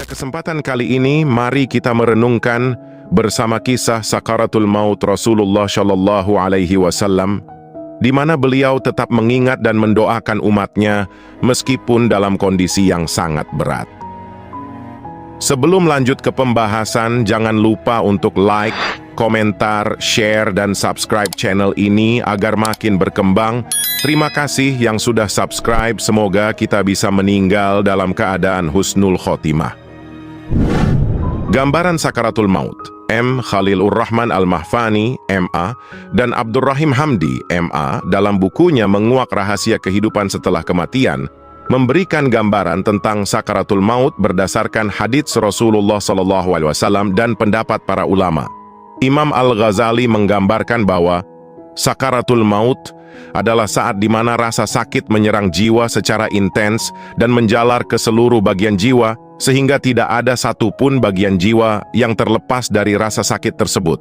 Pada kesempatan kali ini, mari kita merenungkan bersama kisah sakaratul maut Rasulullah Shallallahu Alaihi Wasallam, di mana beliau tetap mengingat dan mendoakan umatnya meskipun dalam kondisi yang sangat berat. Sebelum lanjut ke pembahasan, jangan lupa untuk like, komentar, share, dan subscribe channel ini agar makin berkembang. Terima kasih yang sudah subscribe, semoga kita bisa meninggal dalam keadaan husnul khotimah. Gambaran sakaratul maut, M. Khalilur Rahman Al-Mahfani, M.A., dan Abdurrahim Hamdi, M.A., dalam bukunya Menguak Rahasia Kehidupan Setelah Kematian, memberikan gambaran tentang sakaratul maut berdasarkan hadits Rasulullah SAW dan pendapat para ulama. Imam Al-Ghazali menggambarkan bahwa sakaratul maut adalah saat di mana rasa sakit menyerang jiwa secara intens dan menjalar ke seluruh bagian jiwa, sehingga tidak ada satupun bagian jiwa yang terlepas dari rasa sakit tersebut.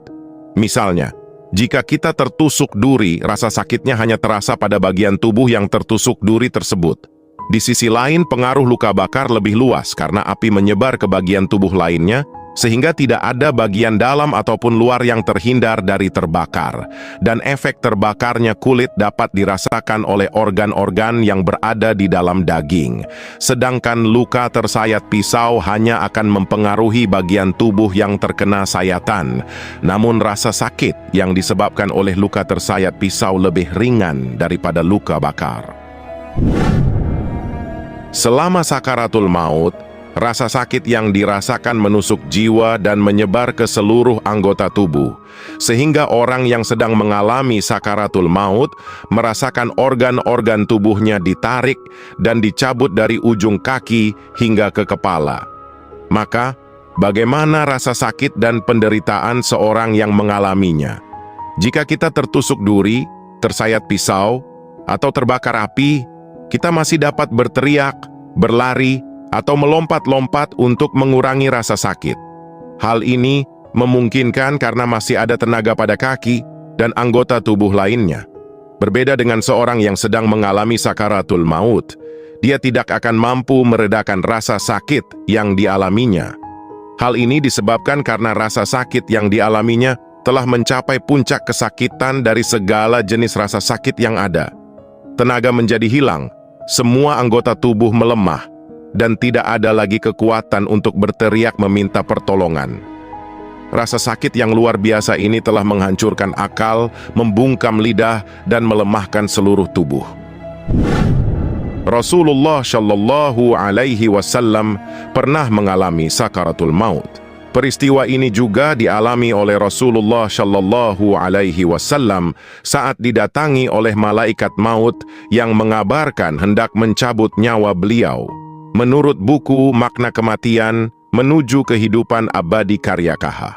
Misalnya, jika kita tertusuk duri, rasa sakitnya hanya terasa pada bagian tubuh yang tertusuk duri tersebut. Di sisi lain, pengaruh luka bakar lebih luas karena api menyebar ke bagian tubuh lainnya, sehingga tidak ada bagian dalam ataupun luar yang terhindar dari terbakar. Dan efek terbakarnya kulit dapat dirasakan oleh organ-organ yang berada di dalam daging. Sedangkan luka tersayat pisau hanya akan mempengaruhi bagian tubuh yang terkena sayatan. Namun rasa sakit yang disebabkan oleh luka tersayat pisau lebih ringan daripada luka bakar. Selama sakaratul maut, rasa sakit yang dirasakan menusuk jiwa dan menyebar ke seluruh anggota tubuh, sehingga orang yang sedang mengalami sakaratul maut merasakan organ-organ tubuhnya ditarik dan dicabut dari ujung kaki hingga ke kepala. Maka, bagaimana rasa sakit dan penderitaan seorang yang mengalaminya? Jika kita tertusuk duri, tersayat pisau, atau terbakar api, kita masih dapat berteriak, berlari, atau melompat-lompat untuk mengurangi rasa sakit. Hal ini memungkinkan karena masih ada tenaga pada kaki dan anggota tubuh lainnya. Berbeda dengan seorang yang sedang mengalami sakaratul maut, dia tidak akan mampu meredakan rasa sakit yang dialaminya. Hal ini disebabkan karena rasa sakit yang dialaminya telah mencapai puncak kesakitan dari segala jenis rasa sakit yang ada. Tenaga menjadi hilang, semua anggota tubuh melemah, dan tidak ada lagi kekuatan untuk berteriak meminta pertolongan. Rasa sakit yang luar biasa ini telah menghancurkan akal, membungkam lidah, dan melemahkan seluruh tubuh. Rasulullah Shallallahu Alaihi Wasallam pernah mengalami sakaratul maut. Peristiwa ini juga dialami oleh Rasulullah Shallallahu Alaihi Wasallam saat didatangi oleh malaikat maut yang mengabarkan hendak mencabut nyawa beliau. Menurut buku Makna Kematian Menuju Kehidupan Abadi karya K.H.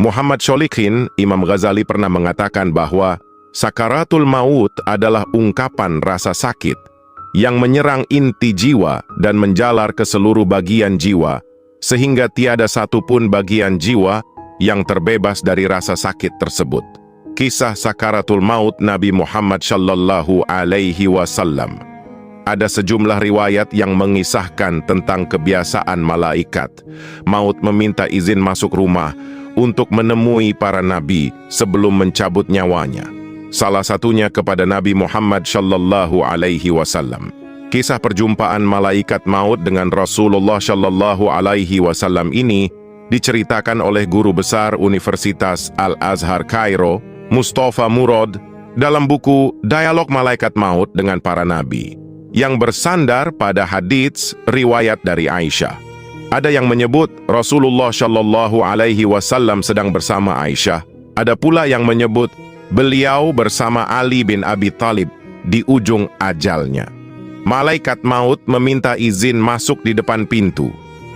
Muhammad Sholikin, Imam Ghazali pernah mengatakan bahwa sakaratul maut adalah ungkapan rasa sakit yang menyerang inti jiwa dan menjalar ke seluruh bagian jiwa, sehingga tiada satupun bagian jiwa yang terbebas dari rasa sakit tersebut. Kisah sakaratul maut Nabi Muhammad Shallallahu Alaihi Wasallam. Ada sejumlah riwayat yang mengisahkan tentang kebiasaan malaikat maut meminta izin masuk rumah untuk menemui para nabi sebelum mencabut nyawanya. Salah satunya kepada Nabi Muhammad Shallallahu Alaihi Wasallam. Kisah perjumpaan malaikat maut dengan Rasulullah Shallallahu Alaihi Wasallam ini diceritakan oleh guru besar Universitas Al-Azhar Kairo, Mustafa Murad, dalam buku Dialog Malaikat Maut dengan Para Nabi, yang bersandar pada hadits riwayat dari Aisyah. Ada yang menyebut Rasulullah Shallallahu Alaihi Wasallam sedang bersama Aisyah. Ada pula yang menyebut beliau bersama Ali bin Abi Thalib di ujung ajalnya. Malaikat maut meminta izin masuk di depan pintu.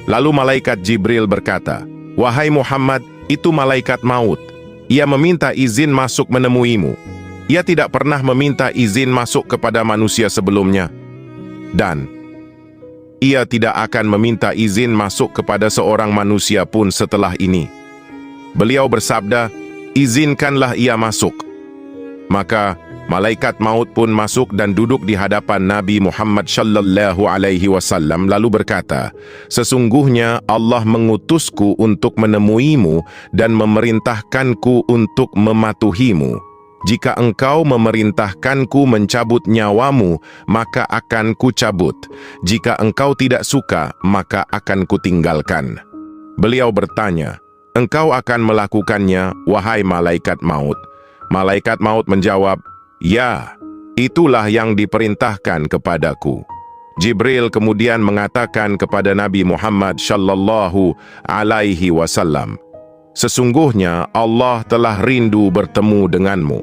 Lalu malaikat Jibril berkata, "Wahai Muhammad, itu malaikat maut. Ia meminta izin masuk menemuimu. Ia tidak pernah meminta izin masuk kepada manusia sebelumnya. Dan ia tidak akan meminta izin masuk kepada seorang manusia pun setelah ini." Beliau bersabda, "Izinkanlah ia masuk." Maka Malaikat maut pun masuk dan duduk di hadapan Nabi Muhammad sallallahu alaihi wasallam lalu berkata, "Sesungguhnya Allah mengutusku untuk menemuimu dan memerintahkanku untuk mematuhimu. Jika engkau memerintahkanku mencabut nyawamu, maka akan kucabut. Jika engkau tidak suka, maka akan kutinggalkan." Beliau bertanya, "Engkau akan melakukannya, wahai malaikat maut?" Malaikat maut menjawab, "Ya, itulah yang diperintahkan kepadaku." Jibril kemudian mengatakan kepada Nabi Muhammad sallallahu alaihi wasallam, "Sesungguhnya Allah telah rindu bertemu denganmu."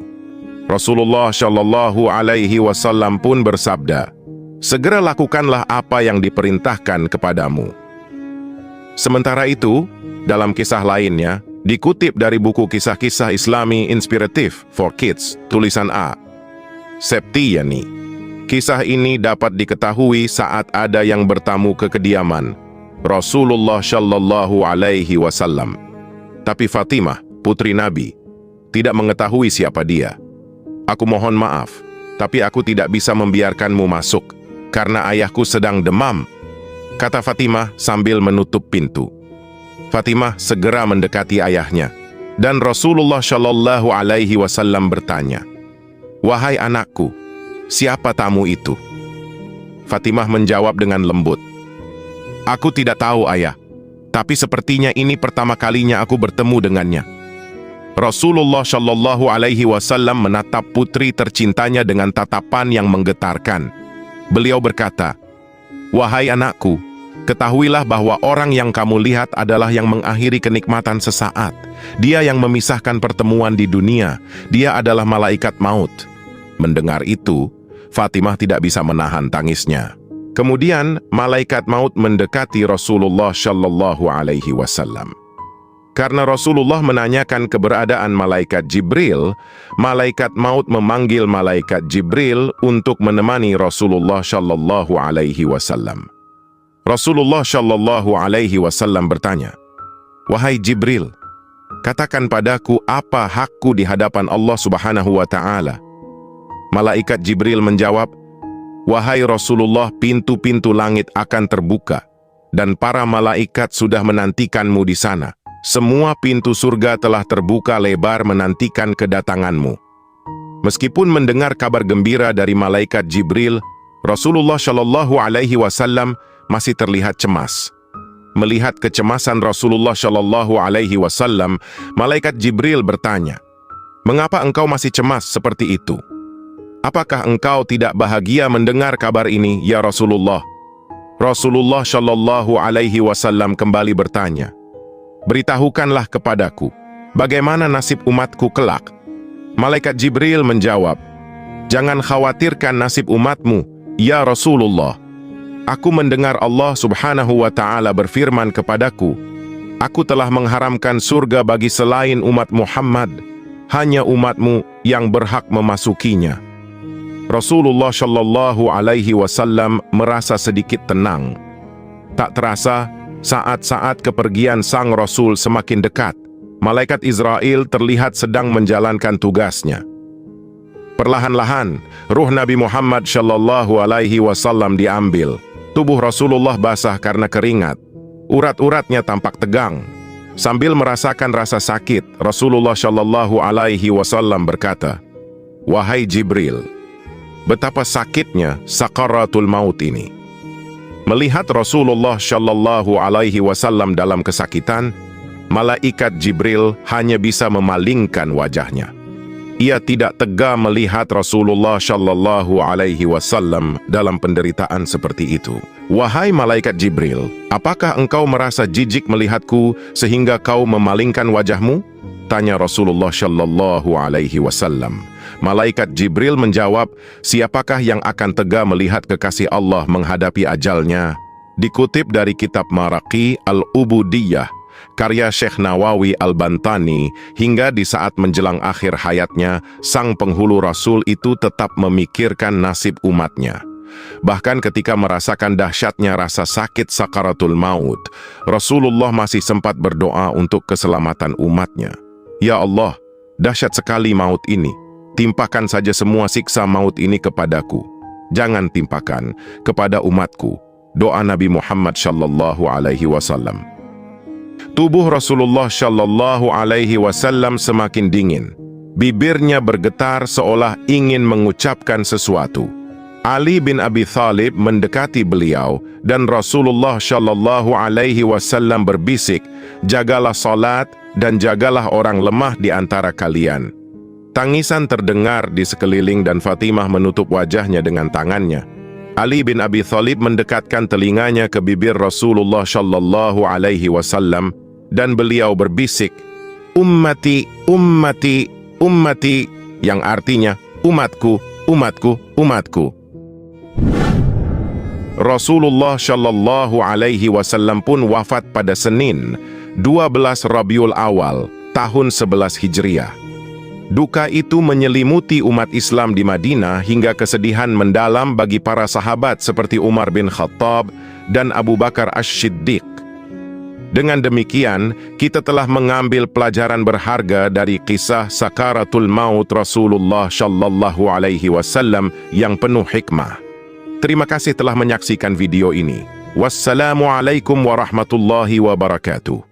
Rasulullah sallallahu alaihi wasallam pun bersabda, "Segera lakukanlah apa yang diperintahkan kepadamu." Sementara itu, dalam kisah lainnya, dikutip dari buku kisah-kisah Islami inspiratif for kids, tulisan A. Septiyani. Kisah ini dapat diketahui saat ada yang bertamu ke kediaman Rasulullah sallallahu alaihi wasallam. Tapi Fatimah, putri Nabi, tidak mengetahui siapa dia. "Aku mohon maaf, tapi aku tidak bisa membiarkanmu masuk karena ayahku sedang demam," kata Fatimah sambil menutup pintu. Fatimah segera mendekati ayahnya, dan Rasulullah sallallahu alaihi wasallam bertanya, "Wahai anakku, siapa tamu itu?" Fatimah menjawab dengan lembut, "Aku tidak tahu, ayah, tapi sepertinya ini pertama kalinya aku bertemu dengannya." Rasulullah sallallahu alaihi wasallam menatap putri tercintanya dengan tatapan yang menggetarkan. Beliau berkata, "Wahai anakku, ketahuilah bahwa orang yang kamu lihat adalah yang mengakhiri kenikmatan sesaat. Dia yang memisahkan pertemuan di dunia. Dia adalah malaikat maut." Mendengar itu, Fatimah tidak bisa menahan tangisnya. Kemudian, malaikat maut mendekati Rasulullah sallallahu alaihi wasallam. Karena Rasulullah menanyakan keberadaan malaikat Jibril, malaikat maut memanggil malaikat Jibril untuk menemani Rasulullah sallallahu alaihi wasallam. Rasulullah sallallahu alaihi wasallam bertanya, "Wahai Jibril, katakan padaku apa hakku di hadapan Allah Subhanahu wa Ta'ala?" Malaikat Jibril menjawab, "Wahai Rasulullah, pintu-pintu langit akan terbuka, dan para malaikat sudah menantikanmu di sana. Semua pintu surga telah terbuka lebar menantikan kedatanganmu." Meskipun mendengar kabar gembira dari malaikat Jibril, Rasulullah sallallahu alaihi wasallam masih terlihat cemas. Melihat kecemasan Rasulullah sallallahu alaihi wasallam, malaikat Jibril bertanya, "Mengapa engkau masih cemas seperti itu? Apakah engkau tidak bahagia mendengar kabar ini, ya Rasulullah?" Rasulullah sallallahu alaihi wasallam kembali bertanya, "Beritahukanlah kepadaku, bagaimana nasib umatku kelak?" Malaikat Jibril menjawab, "Jangan khawatirkan nasib umatmu, ya Rasulullah. Aku mendengar Allah Subhanahu wa Ta'ala berfirman kepadaku, Aku telah mengharamkan surga bagi selain umat Muhammad, hanya umatmu yang berhak memasukinya." Rasulullah sallallahu alaihi wasallam merasa sedikit tenang. Tak terasa, saat-saat kepergian sang Rasul semakin dekat, malaikat Israel terlihat sedang menjalankan tugasnya. Perlahan-lahan, ruh Nabi Muhammad sallallahu alaihi wasallam diambil. Tubuh Rasulullah basah karena keringat. Urat-uratnya tampak tegang. Sambil merasakan rasa sakit, Rasulullah sallallahu alaihi wasallam berkata, "Wahai Jibril, betapa sakitnya sakaratul maut ini." Melihat Rasulullah sallallahu alaihi wasallam dalam kesakitan, malaikat Jibril hanya bisa memalingkan wajahnya. Ia tidak tega melihat Rasulullah sallallahu alaihi wasallam dalam penderitaan seperti itu. "Wahai malaikat Jibril, apakah engkau merasa jijik melihatku sehingga kau memalingkan wajahmu?" tanya Rasulullah sallallahu alaihi wasallam. Malaikat Jibril menjawab, "Siapakah yang akan tega melihat kekasih Allah menghadapi ajalnya?" Dikutip dari kitab Maraqi Al-Ubudiyah, karya Syekh Nawawi Al-Bantani, hingga di saat menjelang akhir hayatnya, sang penghulu Rasul itu tetap memikirkan nasib umatnya. Bahkan ketika merasakan dahsyatnya rasa sakit sakaratul maut, Rasulullah masih sempat berdoa untuk keselamatan umatnya. "Ya Allah, dahsyat sekali maut ini. timpakan saja semua siksa maut ini kepadaku. Jangan timpakan kepada umatku. Doa Nabi Muhammad sallallahu alaihi wasallam. Tubuh Rasulullah sallallahu alaihi wasallam semakin dingin. Bibirnya bergetar seolah ingin mengucapkan sesuatu. Ali bin Abi Thalib mendekati beliau dan Rasulullah sallallahu alaihi wasallam berbisik, "Jagalah salat dan jagalah orang lemah di antara kalian." Tangisan terdengar di sekeliling dan Fatimah menutup wajahnya dengan tangannya. Ali bin Abi Thalib mendekatkan telinganya ke bibir Rasulullah sallallahu alaihi wasallam dan beliau berbisik, "Ummati, ummati, ummati," yang artinya umatku, umatku, umatku. Rasulullah sallallahu alaihi wasallam pun wafat pada Senin, 12 Rabiul Awal, tahun 11 Hijriah. Duka itu menyelimuti umat Islam di Madinah hingga kesedihan mendalam bagi para sahabat seperti Umar bin Khattab dan Abu Bakar Asy-Siddiq. Dengan demikian, kita telah mengambil pelajaran berharga dari kisah sakaratul maut Rasulullah sallallahu alaihi wasallam yang penuh hikmah. Terima kasih telah menyaksikan video ini. Wassalamualaikum warahmatullahi wabarakatuh.